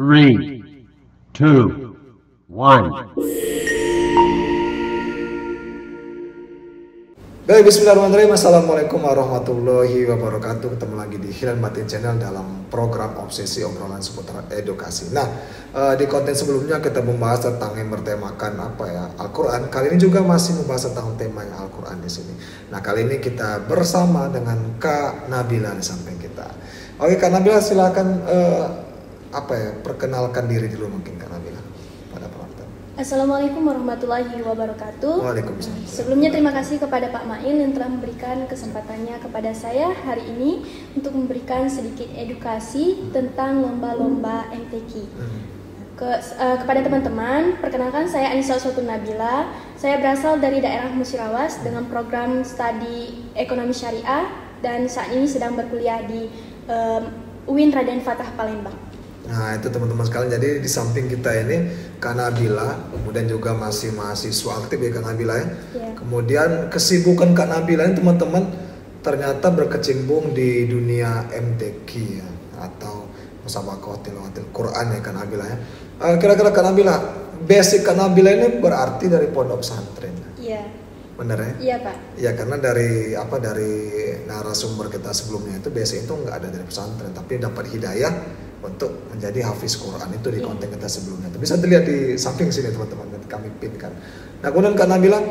Three, two, one. Baik, bismillahirrahmanirrahim. Assalamualaikum warahmatullahi wabarakatuh. Ketemu lagi di Hilal Batin Channel dalam program Obsesi Obrolan seputar edukasi. Nah, di konten sebelumnya kita membahas tentang yang bertemakan Al-Quran. Kali ini juga masih membahas tentang temanya Al-Quran di sini. Nah, kali ini kita bersama dengan Kak Nabila di samping kita. Oke, Kak Nabila silakan perkenalkan diri dulu mungkin Kak Nabila pada penonton. Assalamualaikum warahmatullahi wabarakatuh. Waalaikumsalam. Sebelumnya terima kasih kepada Pak Mail yang telah memberikan kesempatannya kepada saya hari ini untuk memberikan sedikit edukasi tentang lomba-lomba MTQ. Kepada teman-teman, perkenalkan saya Anissa Uswatun Nabila. Saya berasal dari daerah Musirawas dengan program studi ekonomi syariah dan saat ini sedang berkuliah di UIN Raden Fatah Palembang. Nah, itu teman-teman sekalian, jadi di samping kita ini Kak Nabila, kemudian juga masih mahasiswa aktif ya Kak Nabila ya. Kemudian kesibukan Kak Nabila ini teman-teman ternyata berkecimpung di dunia MTQ ya, atau Musabaqah Tilawatil Quran ya Kak Nabila ya. Kira-kira Kak Nabila, basic Kak Nabila ini berarti dari pondok pesantren. Iya. Benar ya? Iya Pak. Ya, karena dari narasumber kita sebelumnya itu basic itu nggak ada dari pesantren, tapi dapat hidayah untuk menjadi hafiz Quran itu di konten kita sebelumnya. Bisa dilihat di samping sini teman-teman, kami pinkan. Nah, kemudian Kak Nabila,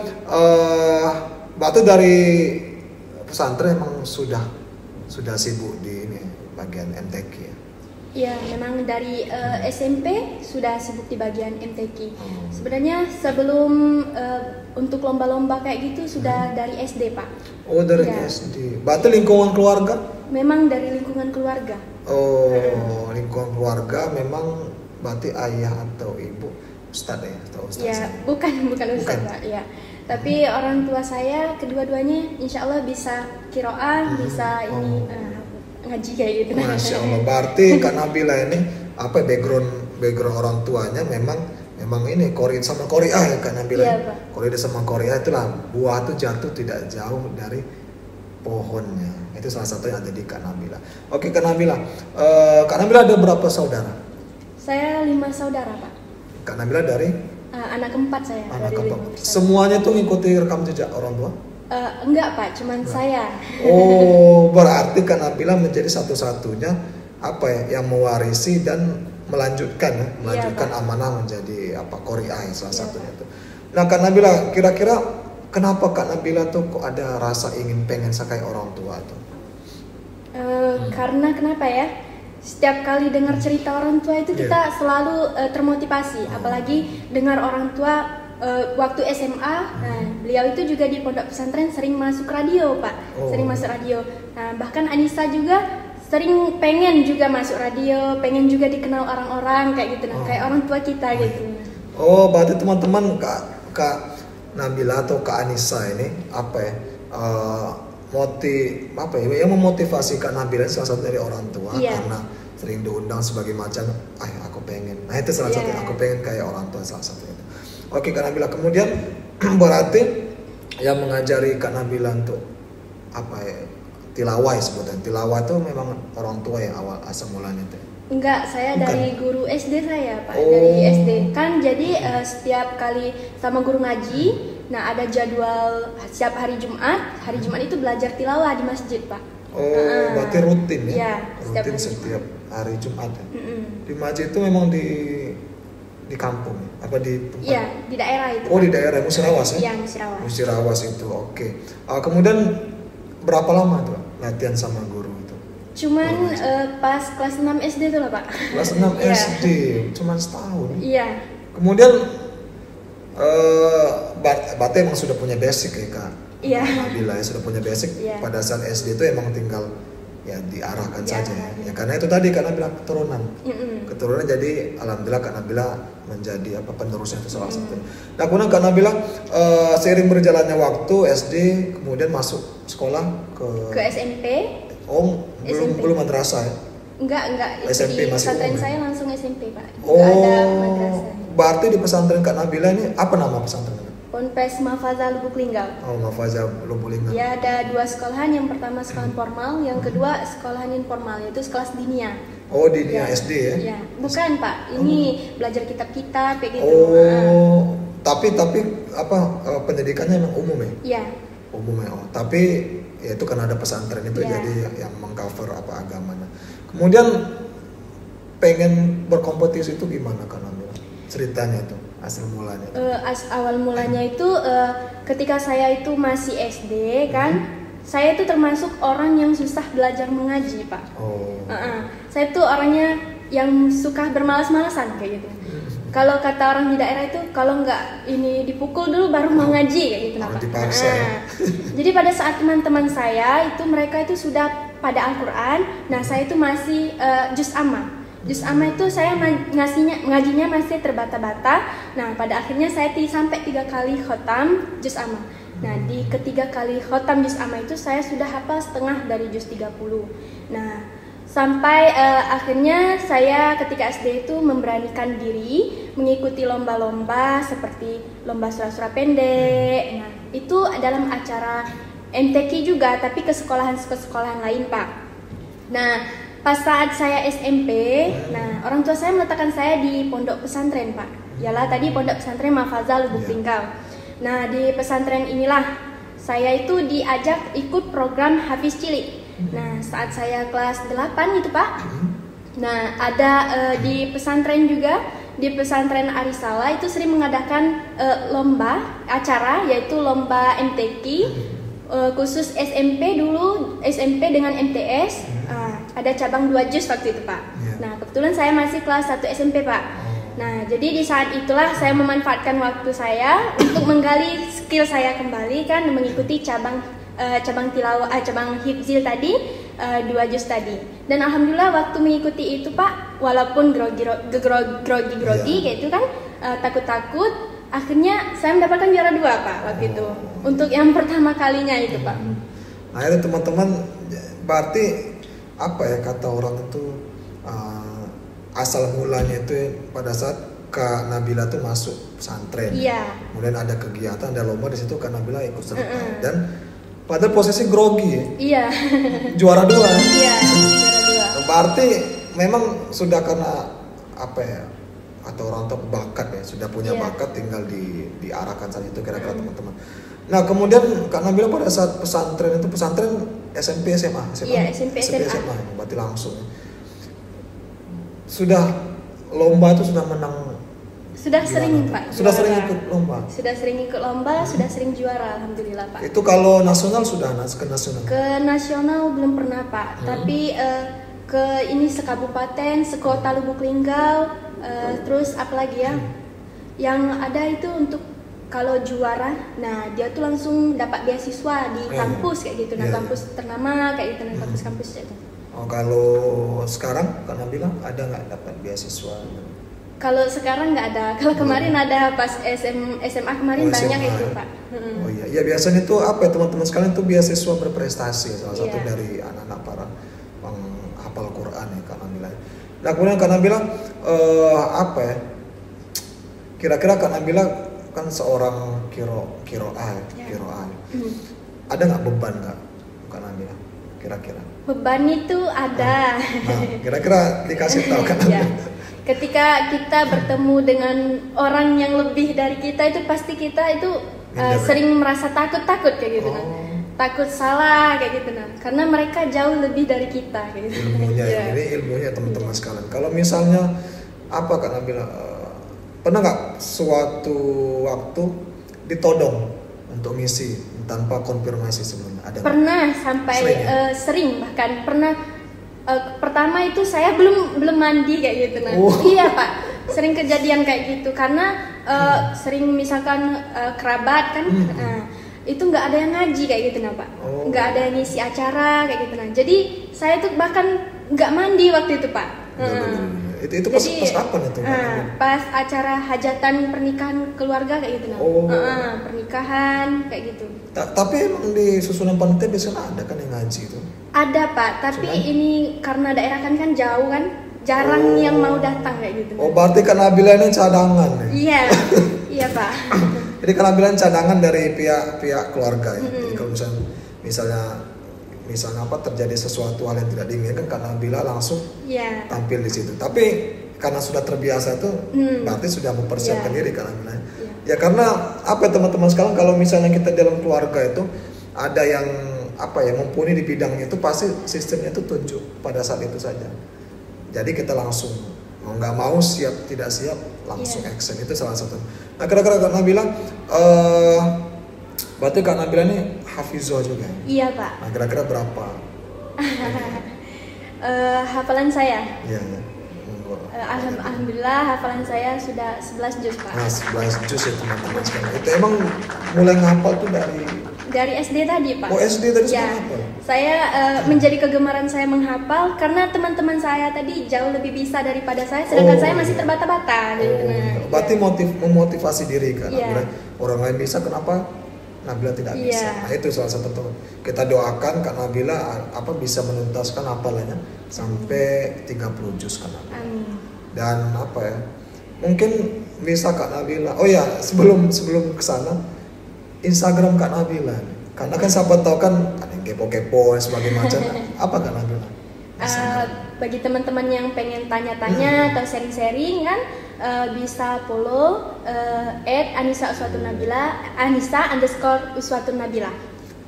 waktu dari pesantren emang sudah sibuk di ini bagian MTQ ya? Ya, memang dari SMP sudah sibuk di bagian MTQ. Sebenarnya sebelum untuk lomba-lomba kayak gitu sudah dari SD Pak. Oh, dari SD. Berarti lingkungan keluarga? Memang dari lingkungan keluarga. Oh, lingkungan keluarga memang berarti ayah atau ibu ustadz ya atau ustadz? Ya, bukan ustadz Pak. Ya. Tapi orang tua saya kedua-duanya insya Allah bisa kiroah, bisa ngaji kayak gitu. Masya Allah. Berarti Kak Nabila ini background orang tuanya memang ini sama Korea ya Kak Nabila. Iya, Pak. Korea sama Korea itulah buah itu jatuh tidak jauh dari pohonnya. Itu salah satu yang ada di Kak Nabila. Oke Kak Nabila, Kak Nabila ada berapa saudara? Saya 5 saudara Pak. Kak Nabila dari? Anak keempat saya. Anak keempat. Semuanya tuh ngikuti rekam jejak orang tua? Enggak Pak, cuman saya. Oh, berarti Kak Nabila menjadi satu-satunya yang mewarisi dan melanjutkan amanah menjadi Korea salah satunya itu. Nah Kak Nabila, kira-kira kenapa Kak Nabila tuh kok ada rasa pengen kayak orang tua tuh? Karena kenapa ya? Setiap kali dengar cerita orang tua itu kita selalu termotivasi, apalagi dengar orang tua waktu SMA. Nah, beliau itu juga di pondok pesantren sering masuk radio Pak, sering masuk radio. Nah, bahkan Anissa juga sering pengen juga masuk radio, pengen juga dikenal orang-orang kayak gitu, kayak orang tua kita gitu. Oh, berarti teman-teman Kak Nabila atau Kak Anissa ini yang memotivasi Kak Nabila salah satu dari orang tua karena sering diundang sebagai macam aku pengen. Nah, itu salah satu aku pengen kayak orang tua salah satu itu. Oke Kak Nabila, kemudian berarti yang mengajari Kak Nabila untuk tilawah sebutan. Tilawah itu memang orang tua yang awal asal mulanya itu. Enggak, saya dari guru SD saya Pak, dari SD kan jadi setiap kali sama guru ngaji. Nah, ada jadwal setiap hari Jumat itu belajar tilawah di masjid Pak. Berarti rutin ya? Iya, setiap hari Jumat ya? Di masjid itu memang di kampung di tempat? Iya, di daerah itu. Oh, di daerah Musirawas ya? Iya, Musirawas. Musirawas itu, oke. Kemudian berapa lama tuh latihan sama guru itu? Cuman pas kelas 6 SD itu lah Pak. Kelas 6 SD, cuman setahun? Iya. Kemudian berarti emang sudah punya basic ya Kak? Iya. Nabila ya sudah punya basic. Pada saat SD itu emang tinggal diarahkan saja ya. Karena itu tadi Kak Nabila keturunan jadi alhamdulillah Kak Nabila menjadi penerusnya itu salah satu. Nah, kemudian Kak Nabila seiring berjalannya waktu SD kemudian masuk sekolah ke SMP. Belum madrasah ya? Enggak. SMP di masih pesantren saya langsung SMP Pak. Enggak ada madrasah. Berarti di pesantren Kak Nabila ini apa nama pesantren? Ponpes Mahfazah Lubuk Linggau. Oh, Mahfazah Lubuk Linggau. Ya, ada 2 sekolahan. Yang pertama sekolahan formal, yang kedua sekolahan informal, yaitu sekelas dinia. Oh, di dunia Ya. SD ya? Iya, bukan Pak. Ini belajar kitab-kitab kayak gitu. Oh, tapi apa pendidikannya memang umum ya? Iya. Umum ya. Oh, tapi ya itu karena ada pesantren itu Iya. jadi yang mengcover apa agamanya. Kemudian pengen berkompetisi itu gimana kan Amira? Ceritanya itu asal mulanya. Awal mulanya itu ketika saya itu masih SD kan, saya itu termasuk orang yang susah belajar mengaji Pak. Oh. Saya tuh orangnya yang suka bermalas-malasan kayak gitu. Kalau kata orang di daerah itu kalau nggak ini dipukul dulu baru mau ngaji kayak gitu Pak. Dipaksa ya. Jadi pada saat teman-teman saya itu mereka itu sudah pada Al-Quran, nah saya itu masih juz amma. Juz amma itu saya ngajinya masih terbata-bata. Nah pada akhirnya saya sampai 3 kali khotam juz amma. Nah di ketiga kali khotam juz amma itu saya sudah hafal setengah dari juz 30. Nah sampai akhirnya saya ketika SD itu memberanikan diri mengikuti lomba-lomba seperti lomba surah-surah pendek. Nah itu dalam acara MTQ juga, tapi ke sekolahan lain Pak. Nah pas saat saya SMP, nah orang tua saya meletakkan saya di pondok pesantren Pak. Yalah tadi pondok pesantren Mahfazah Lubuk Linggau. Nah di pesantren inilah saya itu diajak ikut program Hafiz Cilik. Nah saat saya kelas 8 itu Pak. Nah ada di pesantren juga, di pesantren Arisala itu sering mengadakan lomba acara yaitu lomba MTQ. Khusus SMP dulu, SMP dengan MTS, ada cabang 2 juz waktu itu Pak. Nah kebetulan saya masih kelas 1 SMP Pak. Nah jadi di saat itulah saya memanfaatkan waktu saya untuk menggali skill saya kembali kan, mengikuti cabang tilawah, cabang hifzil tadi, 2 juz tadi. Dan alhamdulillah waktu mengikuti itu Pak, walaupun grogi kayak itu kan, takut-takut, akhirnya saya mendapatkan juara 2 Pak waktu itu. Untuk yang pertama kalinya itu Pak. Nah itu teman-teman, berarti apa ya kata orang itu asal mulanya itu pada saat Kak Nabila tuh masuk pesantren. Iya. Kemudian ada kegiatan, ada lomba di situ Kak Nabila ikut serta. Dan padahal posisi grogi ya. Iya. Juara 2. Iya, juara 2. Berarti memang sudah karena apa ya? Atau orang tua bakat ya, sudah punya bakat, tinggal diarahkan saja itu kira-kira teman-teman. Nah kemudian Kak Nabila pada saat pesantren itu pesantren SMP SMA. Iya SMP SMA. Berarti langsung. Sudah lomba itu sudah menang. Sudah sering Pak. Sudah juara. sering ikut lomba. Sudah sering ikut lomba, sudah sering juara alhamdulillah Pak. Itu kalau nasional sudah ke nasional. Ke nasional belum pernah Pak, tapi ke ini sekabupaten, sekota Lubuk Linggau, terus apalagi ya? Yang ada itu untuk kalau juara, nah dia tuh langsung dapat beasiswa di kampus kayak gitu, nah kampus ternama kayak gitu, nah kampus-kampus itu. Oh kalau sekarang Kak Nabila ada nggak dapat beasiswa? Kalau sekarang nggak ada, kalau kemarin ada pas SMA kemarin banyak SMA. itu Pak. Oh iya, ya biasanya itu apa ya teman-teman sekalian itu beasiswa berprestasi salah satu Iya. dari anak-anak para penghafal Quran ya Kak Nabila. Nah kemudian Kak Nabila apa ya? Kira-kira Kak Nabila kan seorang kiroah. Ada nggak beban nggak Kak Nabila? Kira-kira? Beban itu ada. Nah, kira-kira dikasih tahu Kak Ya. Nabila. Ketika kita bertemu dengan orang yang lebih dari kita itu pasti kita itu sering merasa takut kayak gitu nah. Takut salah kayak gitu nah. Karena mereka jauh lebih dari kita kayak gitu. Ilmunya ya, ini ilmunya teman-teman sekalian. Kalau misalnya apa Kak Nabila pernah nggak suatu waktu ditodong untuk ngisi tanpa konfirmasi sebelumnya? Ada nggak? Pernah sampai sering bahkan pernah pertama itu saya belum mandi kayak gitu nah. Iya Pak, sering kejadian kayak gitu karena sering misalkan kerabat kan itu nggak ada yang ngaji kayak gitu nah Pak, nggak ada yang ngisi acara kayak gitu nah. Jadi saya tuh bahkan nggak mandi waktu itu Pak. Itu pas kapan itu? Pas acara hajatan pernikahan keluarga kayak gitu nah. Pernikahan kayak gitu. Tapi emang di susunan panitia biasanya ada kan yang ngaji itu? Ada Pak, tapi ini karena daerah kan jauh kan, jarang yang mau datang kayak gitu. Oh berarti Kak Nabila ini cadangan ya? Iya, iya Pak. Jadi Kak Nabila cadangan dari pihak keluarga ya. Jadi kalau misalnya misalnya apa terjadi sesuatu hal yang tidak diinginkan, Kak Nabila langsung Iya. tampil di situ. Tapi karena sudah terbiasa itu, berarti sudah mempersiapkan Iya. diri Kak Nabila. Iya. Ya karena apa ya, teman-teman sekarang, kalau misalnya kita dalam keluarga itu ada yang apa ya mumpuni di bidang itu, pasti sistemnya itu tunjuk pada saat itu saja. Jadi kita langsung mau nggak mau, siap tidak siap langsung Iya. action, itu salah satu. Nah kira-kira Kak Nabila, berarti Kak Nabila ini hafizah juga. Iya, Pak. Nah kira-kira berapa? Hafalan saya. Iya ya. Alhamdulillah hafalan saya sudah 11 juz, Pak. Nah 11 juz ya teman-teman sekalian. Itu emang mulai ngapal tuh Dari SD tadi, Pak. Oh, SD tadi sudah Ya, menghafal? saya menjadi kegemaran saya menghafal karena teman-teman saya tadi jauh lebih bisa daripada saya, sedangkan Oh, saya masih iya. terbata-bata. Gitu. Oh, berarti memotivasi diri kan. Iya. Nabila, orang lain bisa, kenapa Nabila tidak bisa? Iya. Nah itu salah satu tuh. Kita doakan Kak Nabila apa bisa menuntaskan hafalannya sampai 30 juz Kak Nabila. Amin. Dan apa ya? Mungkin bisa Kak Nabila. Oh ya, sebelum kesana, Instagram Kak Nabila. Karena kan siapa tahu kan ada yang kepo-kepo dan sebagainya macam. Apa Kak Nabila? Bagi teman-teman yang pengen tanya-tanya atau sharing-sharing kan, bisa follow @anisa_uswatun_nabila, Anisa_uswatun_nabila.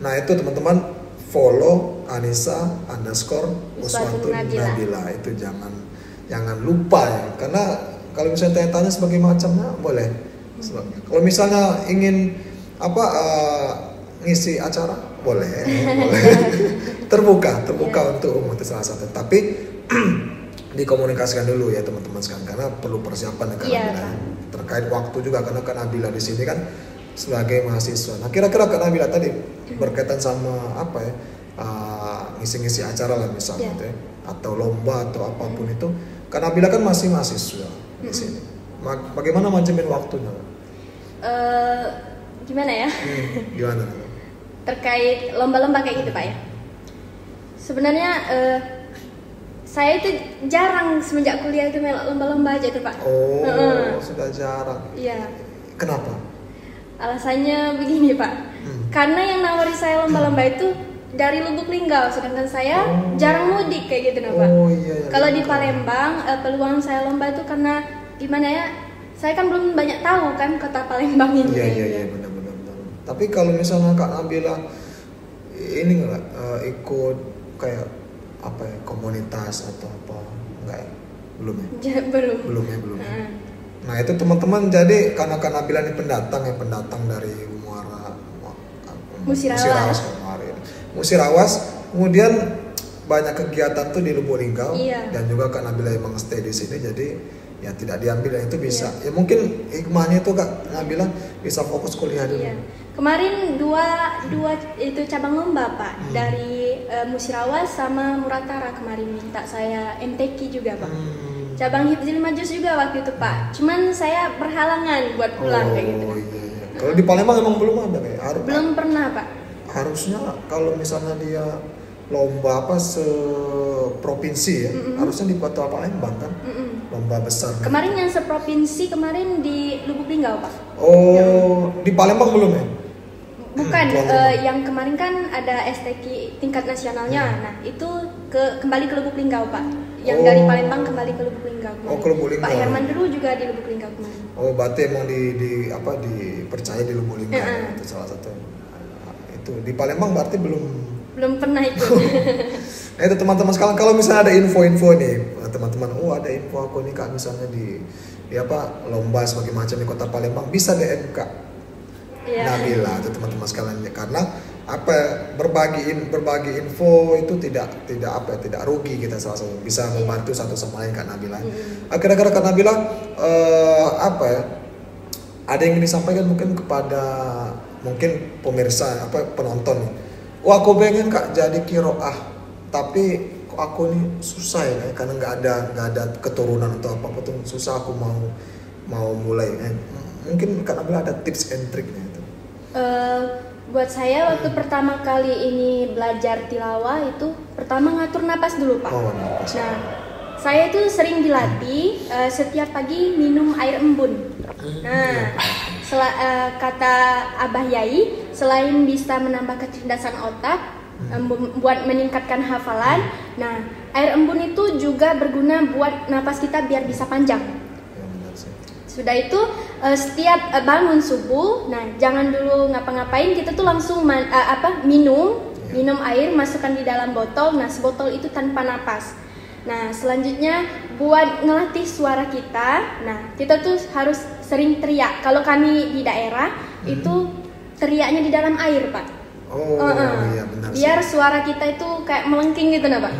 Nah itu teman-teman, follow Anisa_uswatun_nabila. Itu jangan lupa ya, karena kalau misalnya tanya-tanya sebagai macamnya boleh. Kalau misalnya ingin apa ngisi acara boleh. terbuka untuk umum, itu salah satu. Tapi dikomunikasikan dulu ya teman-teman sekalian, karena perlu persiapan ya Kak Iya, Nabila. Pak. Terkait waktu juga, karena Kak Nabila di sini kan sebagai mahasiswa. Nah kira-kira Kak Nabila tadi berkaitan sama apa ya, ngisi-ngisi acara lah misalnya Iya. tuh ya, atau lomba atau apapun itu. Kak Nabila kan masih mahasiswa di sini. Bagaimana manajemen waktunya? Gimana ya? Gimana? Terkait lomba-lomba kayak gitu, Pak ya. Sebenarnya saya itu jarang semenjak kuliah itu melok lomba-lomba aja tuh, Pak. Oh, sudah jarang. Iya. Kenapa? Alasannya begini, Pak. Karena yang nawari saya lomba-lomba itu dari Lubuk Linggau, sedangkan saya jarang mudik kayak gitu, nah, Pak. Oh iya. Kalau di Palembang, peluang saya lomba itu karena gimana ya? Saya kan belum banyak tahu kan kota Palembang ini. Iya, benar. Tapi kalau misalnya Kak Nabila ini nggak ikut kayak apa ya, komunitas atau apa, enggak ya? Belum ya? Belum. Belum. Nah itu teman-teman, jadi karena Kak Nabila ini pendatang dari Musirawas kemarin. Musirawas, kemudian banyak kegiatan tuh di Lubuk Linggau. Iya. Dan juga Kak Nabila emang stay di sini, jadi ya tidak diambil, dan itu bisa. Ya mungkin hikmahnya itu Kak Nabila bisa fokus kuliah dulu. Iya. Kemarin dua itu cabang lomba, Pak, dari Musirawas sama Muratara kemarin minta saya MTQ juga, Pak. Cabang Hifzil Majus juga waktu itu, Pak. Cuman saya berhalangan buat pulang kayak gitu. Iya. Kalau di Palembang emang belum ada kayak Belum pernah, Pak. Harusnya kalau misalnya dia lomba apa seprovinsi ya, harusnya di Kota Palembang kan. Lomba besar. Kemarin yang seprovinsi kemarin di Lubuk Linggau, Pak. Oh, di Palembang belum ya? Bukan, Palembang. yang kemarin kan ada STQ tingkat nasionalnya. Nah, itu kembali ke Lubuk Linggau, Pak. Yang dari Palembang kembali ke Lubuk Linggau. Oh, ke Lubuk Linggau. Pak Herman dulu juga di Lubuk Linggau kemarin. Oh, berarti emang dipercaya di Lubuk Linggau. Itu salah satu. Itu di Palembang berarti Belum pernah ikut. Nah itu teman-teman sekalian, kalau misalnya ada info-info nih teman-teman, ada info aku nih Kak, misalnya di lomba sebagai macam di Kota Palembang, bisa DM Kak Nabila itu teman-teman sekalian ya. Karena berbagi info itu tidak rugi, kita salah satu bisa membantu satu sama lain Kak Nabila. Kira-kira Kak Nabila ada yang ingin disampaikan mungkin kepada pemirsa penonton nih. Wah, aku pengen Kak jadi kiroah, tapi aku nih susah ya, karena nggak ada keturunan atau apa tuh susah, aku mau mulai. Mungkin Kak Nabila ada tips and triknya itu. Buat saya waktu pertama kali ini belajar tilawah itu pertama ngatur napas dulu, Pak. Oh, napas. Nah, saya itu sering dilatih setiap pagi minum air embun. Nah, kata Abah Yai, selain bisa menambah kecerdasan otak, buat meningkatkan hafalan. Nah, air embun itu juga berguna buat napas kita biar bisa panjang. Ya, benar sih. Sudah itu setiap bangun subuh, nah jangan dulu ngapa-ngapain, kita tuh langsung minum air, masukkan di dalam botol. Nah, sebotol itu tanpa napas. Nah, selanjutnya buat ngelatih suara kita. Nah, kita tuh harus sering teriak. Kalau kami di daerah itu teriaknya di dalam air, Pak. Oh, iya benar sih. Biar suara kita itu kayak melengking gitu, nah, Pak.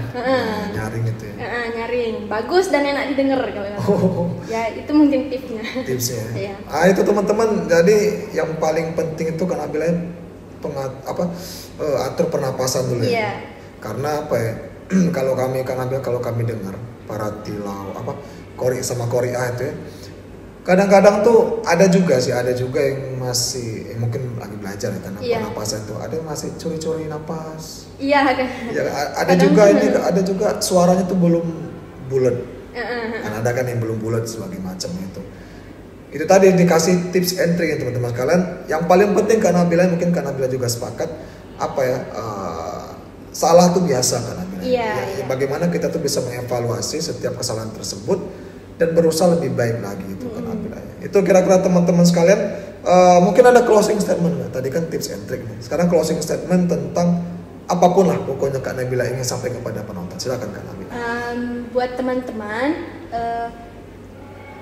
Nyaring itu ya. Nyaring, bagus dan enak didengar kalau. Ya, itu mungkin tipsnya. Tipsnya. Iya. Itu teman-teman. Jadi yang paling penting itu kan bilangnya atur pernapasan dulu ya. Iya. Karena apa ya? kalau kami dengar para tilau qori sama qoriah itu ya. Kadang-kadang tuh ada juga yang masih mungkin lagi belajar ya karena pernapasan itu ada yang masih curi-curi napas. Iya kan. Ya, ada juga suaranya tuh belum bulat. Kan ada kan yang belum bulat sebagai macam itu. Itu tadi dikasih tips and trick ya teman-teman sekalian. Yang paling penting karena mungkin Bila juga sepakat salah tuh biasa kan Bila. Bagaimana kita tuh bisa mengevaluasi setiap kesalahan tersebut dan berusaha lebih baik lagi itu kan Bila. Itu kira-kira teman-teman sekalian mungkin ada closing statement kan? Tadi kan tips and trick nih. Sekarang closing statement tentang apapun lah pokoknya Kak Nabila ingin sampaikan kepada penonton. Silakan Kak Nabila. Buat teman-teman,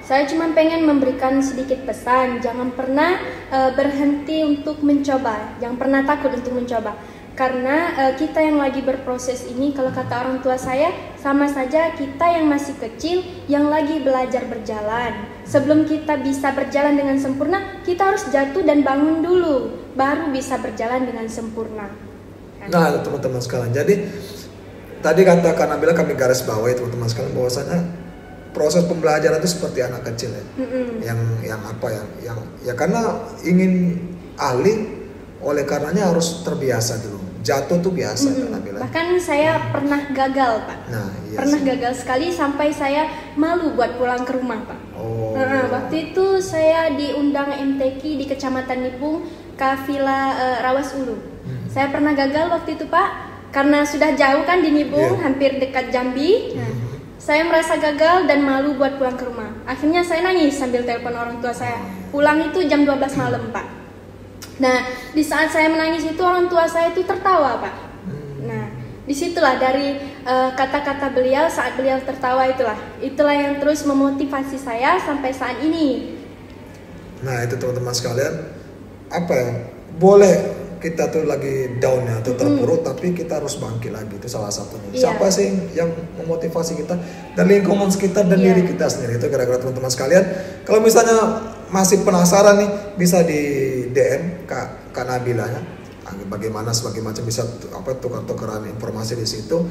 saya cuma pengen memberikan sedikit pesan. Jangan pernah berhenti untuk mencoba. Jangan pernah takut untuk mencoba. Karena kita yang lagi berproses ini, kalau kata orang tua saya, sama saja kita yang masih kecil yang lagi belajar berjalan. Sebelum kita bisa berjalan dengan sempurna, kita harus jatuh dan bangun dulu, baru bisa berjalan dengan sempurna. Nah, teman-teman sekalian, jadi tadi kata Kak Nabila kami garis bawahi teman-teman sekalian bahwasanya proses pembelajaran itu seperti anak kecil ya. Yang karena ingin ahli, oleh karenanya harus terbiasa dulu. Jatuh tuh biasa Kak Nabila. Bahkan saya pernah gagal, Pak. Nah, iya pernah sih. gagal sekali sampai saya malu buat pulang ke rumah, Pak. Waktu itu saya diundang MTQ di Kecamatan Nipung, Kafila Rawas Ulu. Saya pernah gagal waktu itu, Pak, karena sudah jauh kan di Nipung, hampir dekat Jambi. Saya merasa gagal dan malu buat pulang ke rumah. Akhirnya saya nangis sambil telepon orang tua saya. Pulang itu jam 12 malam, Pak. Nah, di saat saya menangis itu orang tua saya itu tertawa, Pak. Nah, disitulah dari kata-kata beliau saat beliau tertawa itulah yang terus memotivasi saya sampai saat ini. Nah, itu teman-teman sekalian, boleh kita tuh lagi down ya atau terpuruk, tapi kita harus bangkit lagi, itu salah satunya. Siapa sih yang memotivasi kita? Dan lingkungan sekitar dan diri kita sendiri. Itu kira-kira teman-teman sekalian. Kalau misalnya masih penasaran nih, bisa di DM Kak Nabila ya. Bagaimana sebagai macam bisa tukar-tukaran informasi di situ.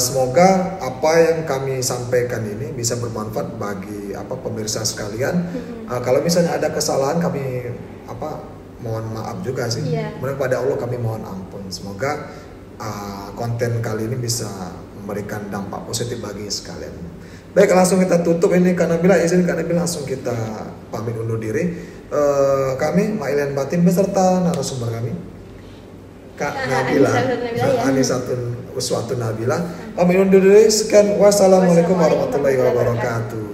Semoga apa yang kami sampaikan ini bisa bermanfaat bagi pemirsa sekalian. Kalau misalnya ada kesalahan kami mohon maaf juga sih. Kemudian pada Allah kami mohon ampun. Semoga konten kali ini bisa memberikan dampak positif bagi sekalian. Baik, langsung kita tutup ini Kak Nabila, izin Kak Nabila langsung kita pamit undur diri. Kami Mailian Batin beserta narasumber kami Kak Nabila, Anisatun Uswatun Nabila. Pamit undur diri. Sekian, wassalamualaikum warahmatullahi wabarakatuh.